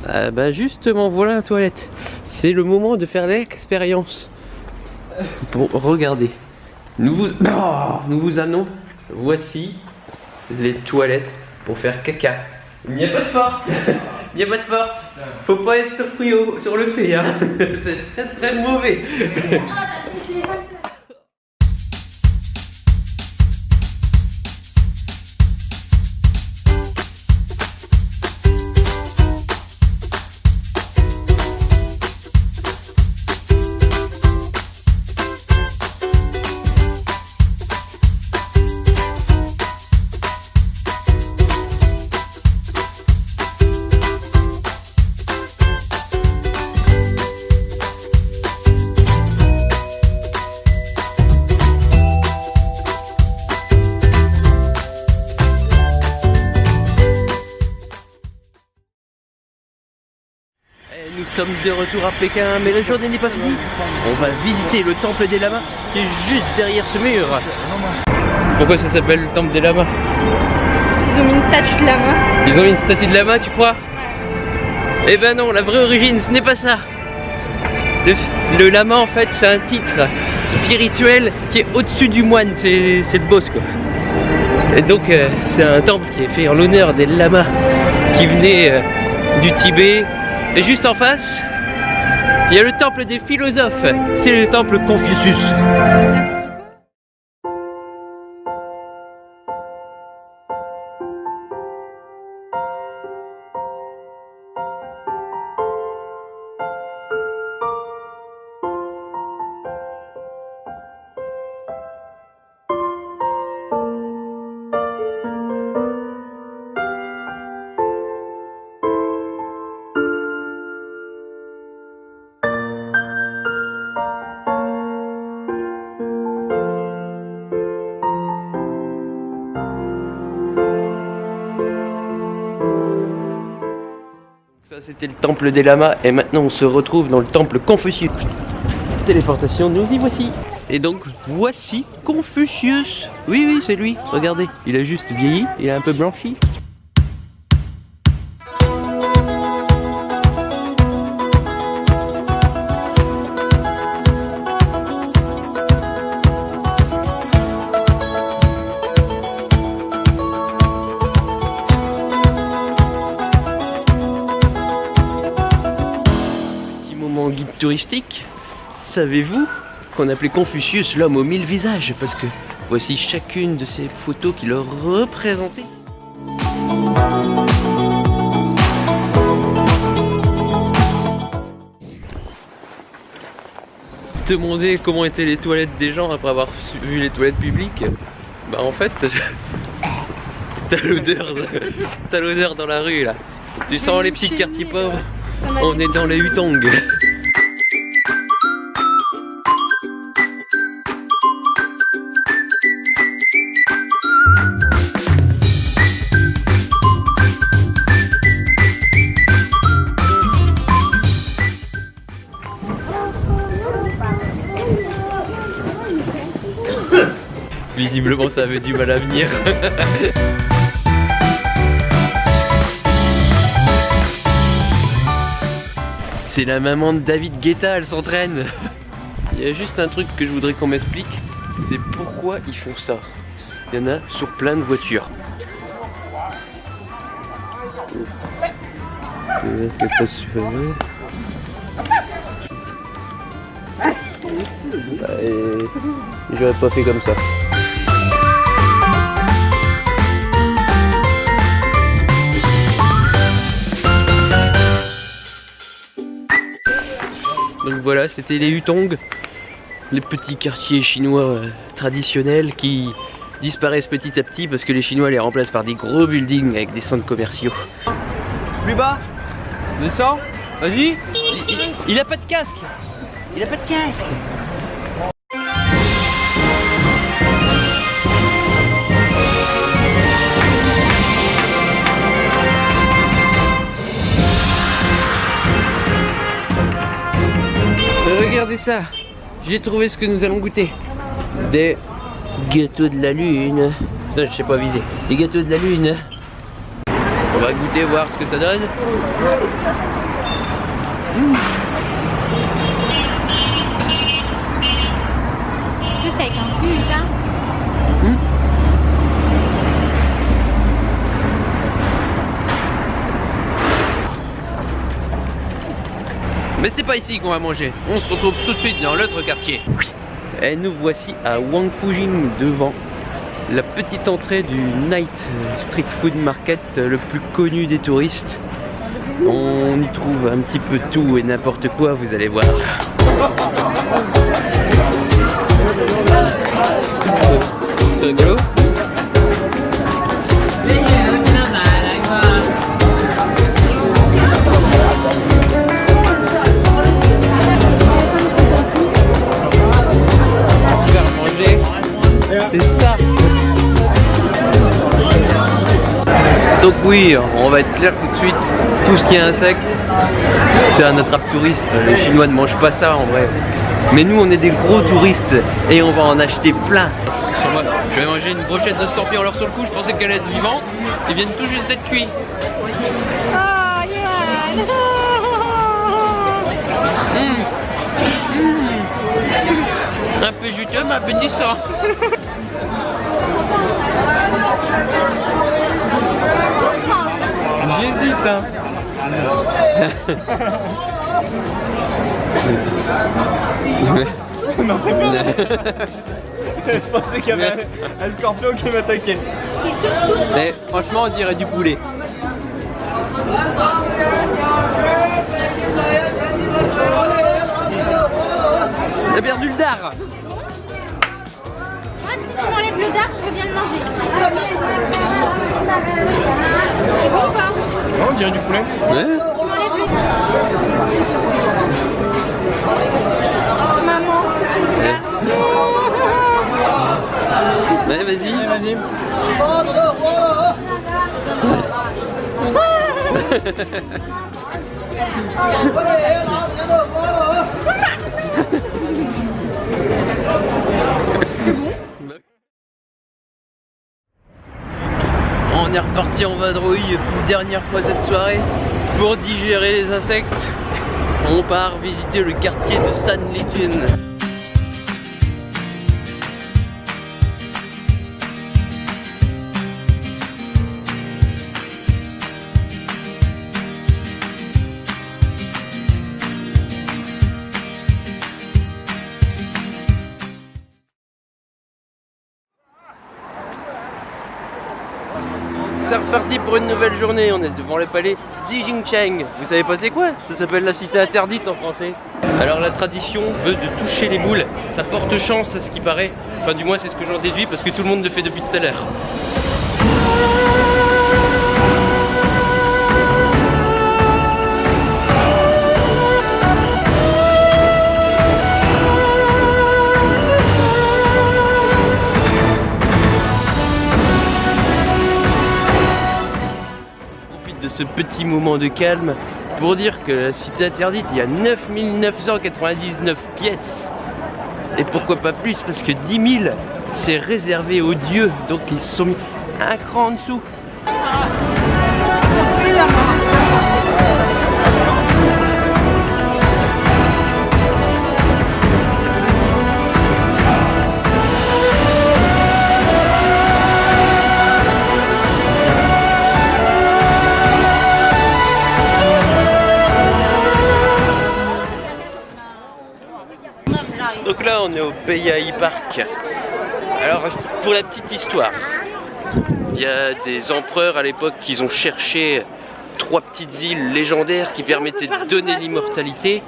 Ah bah justement, voilà la toilette. C'est le moment de faire l'expérience. Bon, regardez. Nous vous amenons. Voici les toilettes pour faire caca. Il n'y a pas de porte. Il n'y a pas de porte. Faut pas être surpris sur le fait. Hein. C'est très très mauvais. Nous sommes de retour à Pékin, mais la journée n'est pas finie. On va visiter le temple des lamas qui est juste derrière ce mur. Pourquoi ça s'appelle le temple des lamas? Ils ont mis une statue de lama. Ils ont mis une statue de lama, tu crois? Eh ben non, la vraie origine, ce n'est pas ça. Le lama, en fait, c'est un titre spirituel qui est au-dessus du moine, c'est le boss, quoi. Et donc, c'est un temple qui est fait en l'honneur des lamas qui venaient du Tibet. Et juste en face, il y a le temple des philosophes, c'est le temple Confucius. Ça c'était le temple des lamas et maintenant on se retrouve dans le temple Confucius. Téléportation, nous y voici. Et donc voici Confucius. Oui oui c'est lui, regardez, il a juste vieilli, il a un peu blanchi. Guide touristique, savez-vous qu'on appelait Confucius l'homme aux 1000 visages? Parce que voici chacune de ces photos qui le représentaient. Se demander comment étaient les toilettes des gens après avoir vu les toilettes publiques, bah en fait t'as l'odeur dans la rue là. Tu sens les petits quartiers pauvres. On est dans les Hutong. Visiblement ça avait du mal à venir. C'est la maman de David Guetta, elle s'entraîne. Il y a juste un truc que je voudrais qu'on m'explique, c'est pourquoi ils font ça. Il y en a sur plein de voitures. J'aurais pas fait comme ça. Donc voilà, c'était les Hutong, les petits quartiers chinois traditionnels qui disparaissent petit à petit parce que les Chinois les remplacent par des gros buildings avec des centres commerciaux. Plus bas, descends, vas-y. Il a pas de casque. Il a pas de casque. Regardez ça, j'ai trouvé ce que nous allons goûter. Des gâteaux de la lune. Non, je sais pas viser. Des gâteaux de la lune. On va goûter, voir ce que ça donne. Tu sais, c'est avec un putain. Mais c'est pas ici qu'on va manger. On se retrouve tout de suite dans l'autre quartier. Et nous voici à Wangfujing, devant la petite entrée du Night Street Food Market, le plus connu des touristes. On y trouve un petit peu tout et n'importe quoi, vous allez voir. Soglo. C'est ça. Donc oui, on va être clair tout de suite, tout ce qui est insecte, c'est un attrape-touriste. Les Chinois ne mangent pas ça en vrai. Mais nous on est des gros touristes et on va en acheter plein. Je vais manger une brochette de scorpion. Alors sur le coup je pensais qu'elle allait être vivante. Ils viennent tout juste d'être cuits. Un peu juteux mais appétissant. J'hésite hein. Je pensais qu'il y avait un scorpion qui m'attaquait. Mais franchement on dirait du poulet. T'as perdu le dard. Si tu m'enlèves le dard, je veux bien le manger. C'est bon ou pas? Non, on dirait du poulet. Ouais. Tu m'enlèves le dard. Maman, si tu me regardes. Ouais, vas-y, vas-y. On est reparti en vadrouille une dernière fois cette soirée pour digérer les insectes. On part visiter le quartier de Sanlitun. C'est reparti pour une nouvelle journée, on est devant le palais Xijingcheng. Vous savez pas c'est quoi? Ça s'appelle la cité interdite en français. Alors la tradition veut de toucher les boules, ça porte chance à ce qui paraît. Enfin du moins c'est ce que j'en déduis parce que tout le monde le fait depuis tout à l'heure. Ce petit moment de calme pour dire que la cité interdite, il y a 9999 pièces et pourquoi pas plus, parce que 10 000 c'est réservé aux dieux, donc ils se sont mis un cran en dessous. Donc là on est au Beiyai Park. Alors pour la petite histoire, il y a des empereurs à l'époque qui ont cherché 3 petites îles légendaires qui permettaient de donner l'immortalité.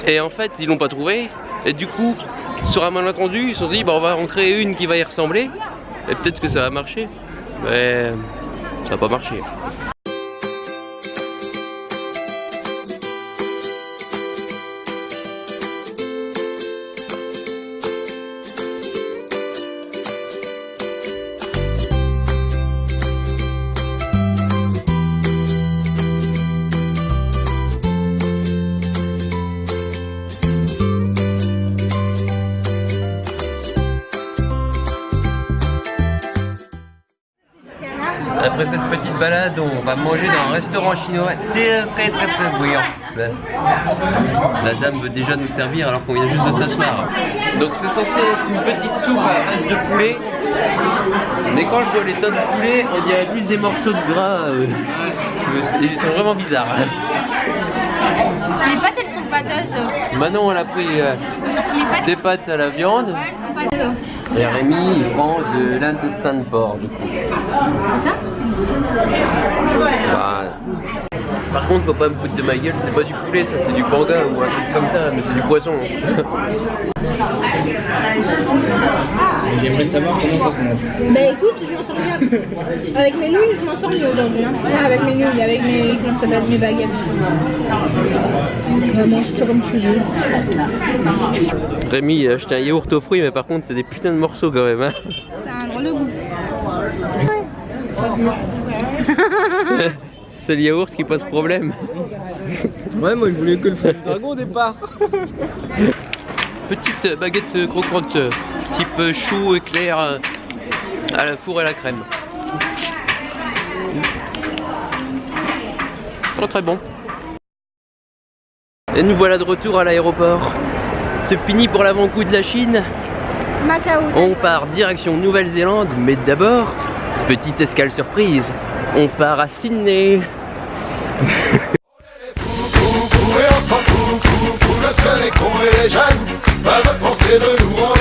Et en fait ils l'ont pas trouvé. Et du coup sur un malentendu ils se sont dit bah, on va en créer une qui va y ressembler. Et peut-être que ça va marcher. Mais ça n'a pas marché. Après cette petite balade, on va manger dans un restaurant chinois très bruyant. La dame veut déjà nous servir alors qu'on vient juste de s'asseoir. Donc c'est censé être une petite soupe à base de poulet. Mais quand je vois les tas de poulet, on dirait plus des morceaux de gras. Ils sont vraiment bizarres. Les pâtes, elles sont pâteuses. Manon, elle a pris des pâtes à la viande. Ouais, elles sont pâteuses. Et Rémi, il prend de l'intestin de porc, du coup. C'est ça? Voilà. Par contre, faut pas me foutre de ma gueule, c'est pas du poulet, ça c'est du panga ou un truc comme ça, mais c'est du poisson. J'aimerais savoir comment ça se mange. Bah écoute, je m'en sors bien. Avec mes nouilles, je m'en sors mieux aujourd'hui. Hein. Ouais, avec mes nouilles, avec mes, comment ça s'appelle, mes baguettes. Mange ça comme tu veux. Rémi a acheté un yaourt aux fruits, mais par contre, c'est des putains de morceaux quand même. Hein. C'est un drôle de goût. C'est le yaourt qui pose problème. Ouais, moi je voulais que le feu du dragon au départ. Petite baguette croquante, type chou éclair à la four et à la crème. Très très bon. Et nous voilà de retour à l'aéroport. C'est fini pour l'avant-goût de la Chine. Macao. On part direction Nouvelle-Zélande, mais d'abord, petite escale surprise. On part à Sydney. Et on s'en fout, le seul est con et les jeunes peuvent penser de nous.